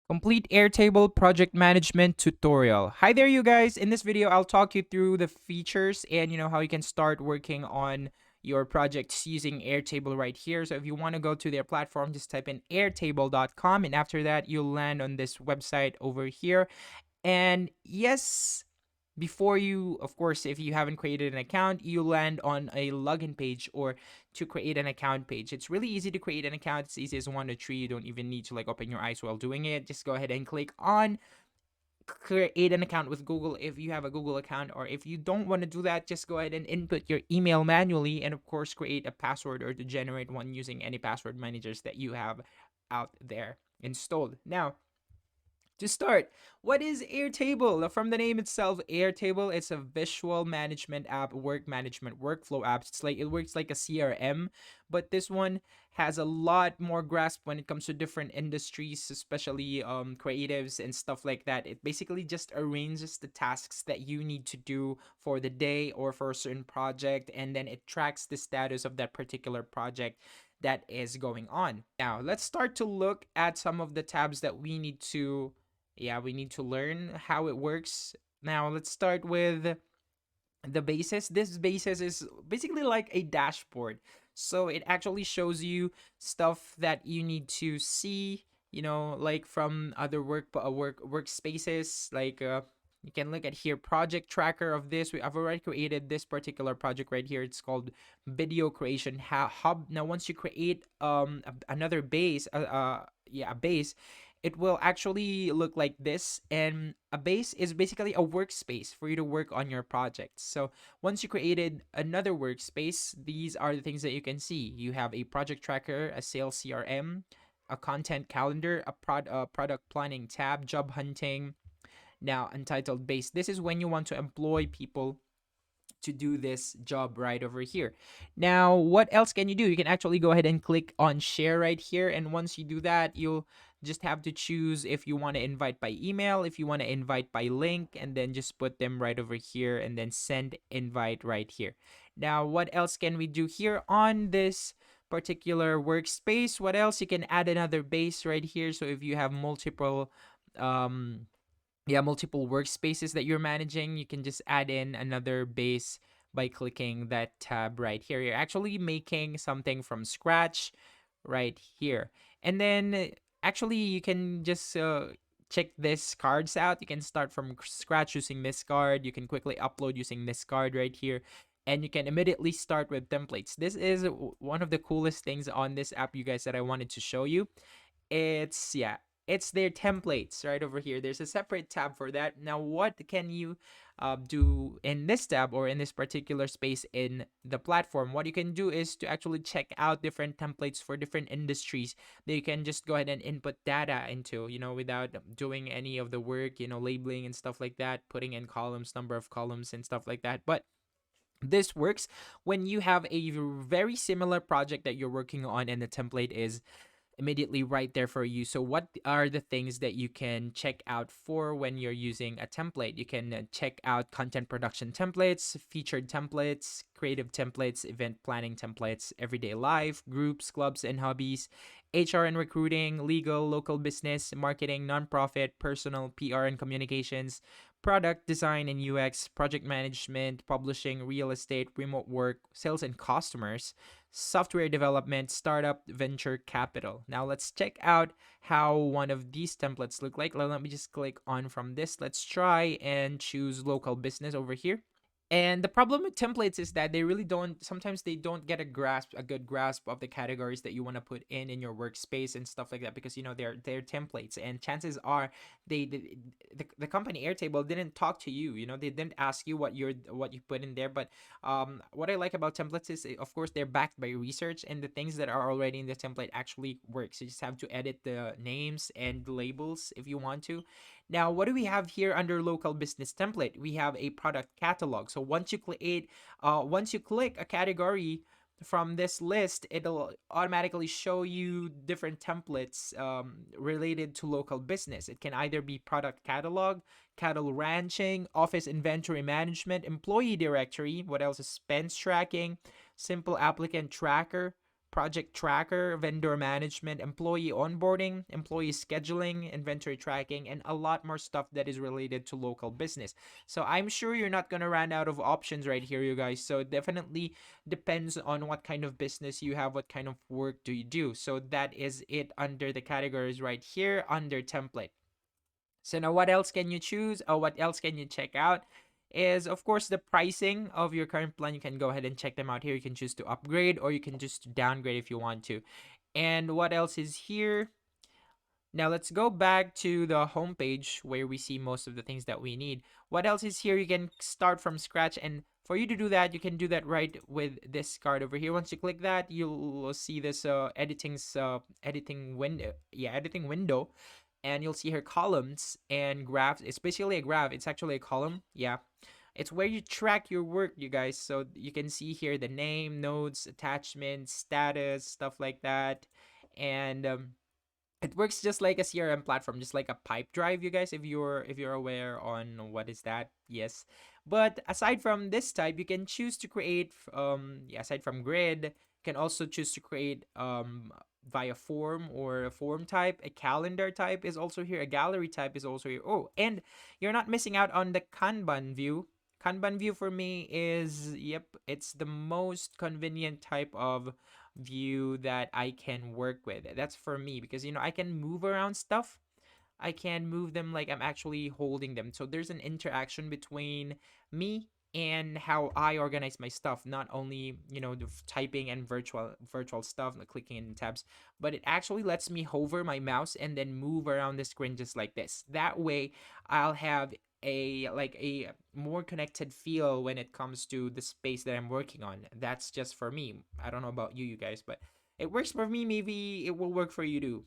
Complete Airtable project management tutorial. Hi there, you guys. In this video, I'll talk you through the features and how you can start working on your projects using Airtable right here. So if you want to go to their platform, just type in airtable.com, and after that, you'll land on this website over here. And yes, before you, of course, if you haven't created an account, you land on a login page or to create an account page. It's really easy to create an account. It's easy as one to three. You don't even need to like open your eyes while doing it. Just go ahead and click on create an account with Google if you have a Google account, or if you don't want to do that, just go ahead and input your email manually, and of course create a password or to generate one using any password managers that you have out there installed. Now, to start, what is Airtable? From the name itself, Airtable, it's a visual management app, work management workflow app. It's like it works like a CRM, but this one has a lot more grasp when it comes to different industries, especially creatives and stuff like that. It basically just arranges the tasks that you need to do for the day or for a certain project, and then it tracks the status of that particular project that is going on. Now, let's start to look at some of the tabs that we need to learn how it works. Now, let's start with the basis. This basis is basically like a dashboard. So it actually shows you stuff that you need to see, like from other workspaces, like you can look at here project tracker of this. I've already created this particular project right here. It's called video creation hub. Now once you create another base, a base, it will actually look like this, and a base is basically a workspace for you to work on your projects. So once you created another workspace, these are the things that you can see. You have a project tracker, a sales CRM, a content calendar, a product planning tab, job hunting. Now untitled base, this is when you want to employ people to do this job right over here. Now, what else can you do? You can actually go ahead and click on share right here. And once you do that, you'll just have to choose if you want to invite by email, if you want to invite by link, and then just put them right over here and then send invite right here. Now, what else can we do here on this particular workspace? What else? You can add another base right here. So if you have um, multiple workspaces that you're managing, you can just add in another base by clicking that tab right here. You're actually making something from scratch right here. And then actually you can just check this cards out. You can start from scratch using this card. You can quickly upload using this card right here. And you can immediately start with templates. This is one of the coolest things on this app, you guys, that I wanted to show you. It's their templates right over here. There's a separate tab for that. Now, what can you do in this tab or in this particular space in the platform? What you can do is to actually check out different templates for different industries that you can just go ahead and input data into, without doing any of the work, labeling and stuff like that, putting in columns, number of columns and stuff like that. But this works when you have a very similar project that you're working on and the template is immediately right there for you. So what are the things that you can check out for when you're using a template? You can check out content production templates, featured templates, creative templates, event planning templates, everyday life, groups, clubs and hobbies, HR and recruiting, legal, local business, marketing, nonprofit, personal, PR and communications, product design and UX, project management, publishing, real estate, remote work, sales and customers, software development, startup, venture capital. Now let's check out how one of these templates look like. Let me just click on from this. Let's try and choose local business over here. And the problem with templates is that they really don't, sometimes they don't get a good grasp of the categories that you want to put in your workspace and stuff like that, because they're templates, and chances are the company Airtable didn't talk to you. They didn't ask you what you put in there. But what I like about templates is, of course, they're backed by research, and the things that are already in the template actually works. You just have to edit the names and labels if you want to. Now, what do we have here under local business template? We have a product catalog. So once you click a category from this list, it'll automatically show you different templates related to local business. It can either be product catalog, cattle ranching, office inventory management, employee directory. What else is spends tracking, simple applicant tracker, project tracker, vendor management, employee onboarding, employee scheduling, inventory tracking, and a lot more stuff that is related to local business. So I'm sure you're not gonna run out of options right here, you guys. So it definitely depends on what kind of business you have, what kind of work do you do. So that is it under the categories right here under template. So now what else can you choose, or what else can you check out is of course the pricing of your current plan. You can go ahead and check them out here. You can choose to upgrade or you can just downgrade if you want to. And what else is here? Now let's go back to the homepage where we see most of the things that we need. What else is here? You can start from scratch, and for you to do that, you can do that right with this card over here. Once you click that, you'll see this editing window. Yeah, editing window, and you'll see here columns and graphs. It's basically a graph. It's actually a column. Yeah, it's where you track your work, you guys. So you can see here the name, notes, attachments, status, stuff like that, and it works just like a CRM platform, just like a pipe drive, you guys, if you're aware on what is that. Yes. But aside from this type, you can choose to create yeah, aside from grid, you can also choose to create via form or a form type. A calendar type is also here. A gallery type is also here. Oh, and you're not missing out on the Kanban view. Kanban view for me is, yep, it's the most convenient type of view that I can work with. That's for me because I can move around stuff. I can move them like I'm actually holding them. So there's an interaction between me and how I organize my stuff. Not only, the typing and virtual stuff, like clicking in tabs, but it actually lets me hover my mouse and then move around the screen just like this. That way I'll have a more connected feel when it comes to the space that I'm working on. That's just for me. I don't know about you guys, but it works for me. Maybe it will work for you too.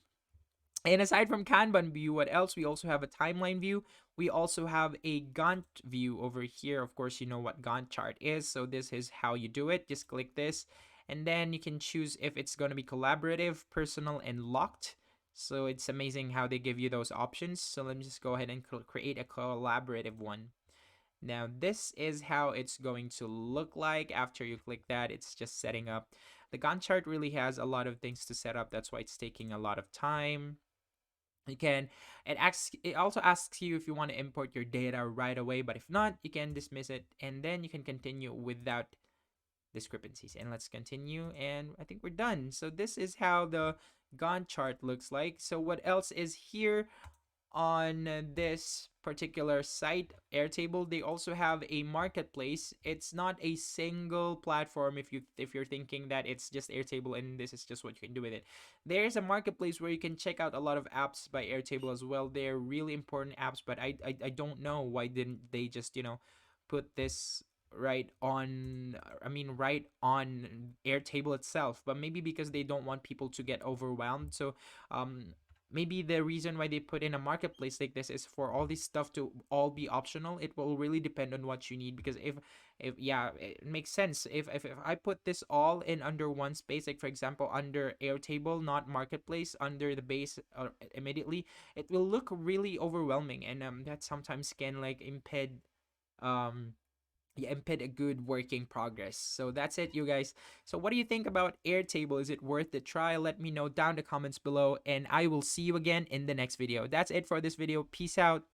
And aside from Kanban view, what else? We also have a timeline view. We also have a Gantt view over here. Of course, you know what Gantt chart is. So this is how you do it. Just click this. And then you can choose if it's going to be collaborative, personal, and locked. So it's amazing how they give you those options. So let me just go ahead and create a collaborative one. Now this is how it's going to look like after you click that. It's just setting up. The Gantt chart really has a lot of things to set up. That's why it's taking a lot of time. You can it also asks you if you want to import your data right away, but if not, you can dismiss it and then you can continue without discrepancies. And let's continue, and I think we're done. So this is how the Gantt chart looks like. So what else is here? On this particular site, Airtable, they also have a marketplace. It's not a single platform. If you're thinking that it's just Airtable and this is just what you can do with it, there's a marketplace where you can check out a lot of apps by Airtable as well. They're really important apps, but I don't know why didn't they just put this right on, right on Airtable itself. But maybe because they don't want people to get overwhelmed. So maybe the reason why they put in a marketplace like this is for all this stuff to all be optional. It will really depend on what you need, because if yeah, it makes sense if I put this all in under one space, like for example under Airtable, not marketplace, under the base immediately, it will look really overwhelming, and that sometimes can like impede um yeah, impede a good working progress. So that's it, you guys. So what do you think about Airtable? Is it worth the try? Let me know down in the comments below, and I will see you again in the next video. That's it for this video. Peace out.